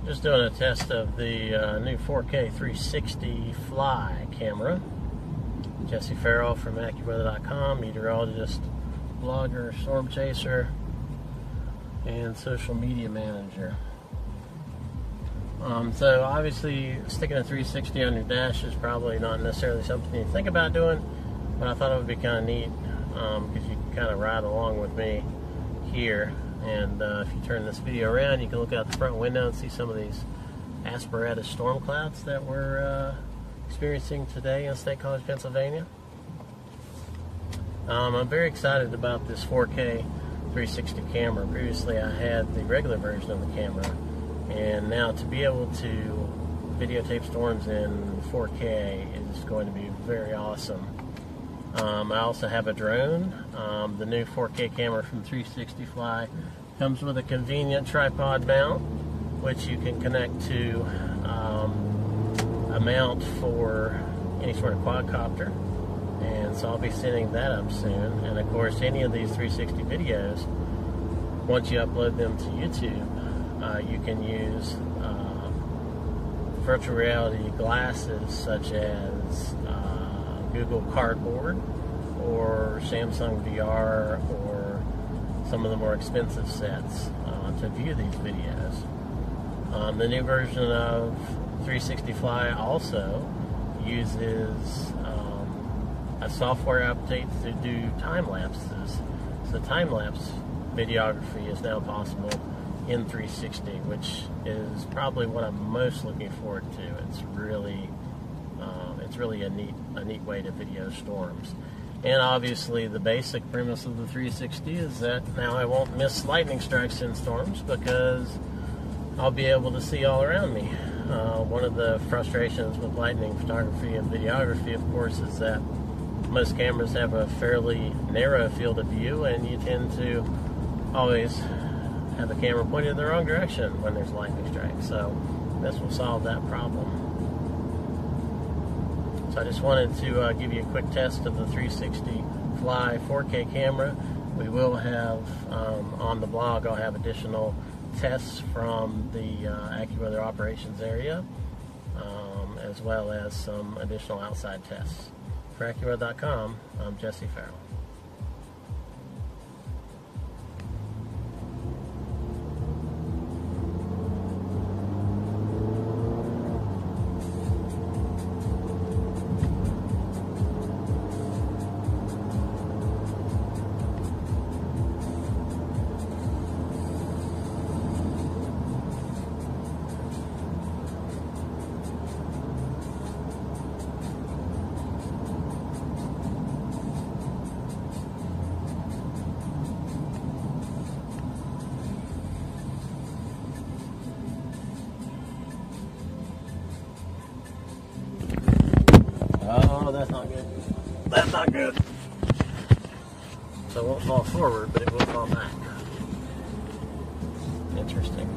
Just doing a test of the new 4K 360 Fly camera. Jesse Farrell from AccuWeather.com, meteorologist, blogger, storm chaser, and social media manager. So obviously sticking a 360 on your dash is probably not necessarily something you think about doing, but I thought it would be kind of neat because you can kind of ride along with me here. And if you turn this video around, you can look out the front window and see some of these asperatus storm clouds that we're experiencing today in State College, Pennsylvania. I'm very excited about this 4K 360 camera. Previously I had the regular version of the camera, and now to be able to videotape storms in 4K is going to be very awesome. I also have a drone. The new 4K camera from 360 Fly comes with a convenient tripod mount, which you can connect to a mount for any sort of quadcopter. And so I'll be sending that up soon. And of course, any of these 360 videos, once you upload them to YouTube, you can use virtual reality glasses such as Google Cardboard or Samsung VR or some of the more expensive sets to view these videos. The new version of 360 Fly also uses a software update to do time lapses. So time-lapse videography is now possible in 360, which is probably what I'm most looking forward to. It's really a neat way to video storms. And obviously the basic premise of the 360 is that now I won't miss lightning strikes in storms because I'll be able to see all around me. One of the frustrations with lightning photography and videography, of course, is that most cameras have a fairly narrow field of view, and you tend to always have the camera pointed in the wrong direction when there's lightning strikes. So this will solve that problem. So I just wanted to give you a quick test of the 360 Fly 4K camera. We will have on the blog, I'll have additional tests from the AccuWeather operations area, as well as some additional outside tests. For AccuWeather.com, I'm Jesse Farrell. Oh, that's not good. That's not good. So it won't fall forward, but it will fall back. Interesting.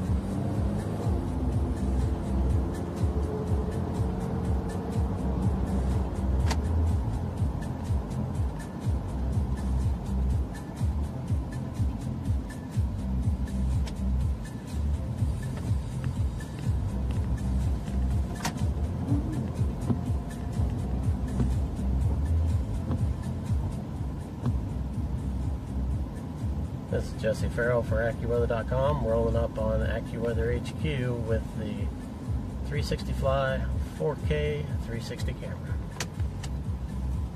This is Jesse Farrell for AccuWeather.com, rolling up on AccuWeather HQ with the 360 Fly 4K 360 camera.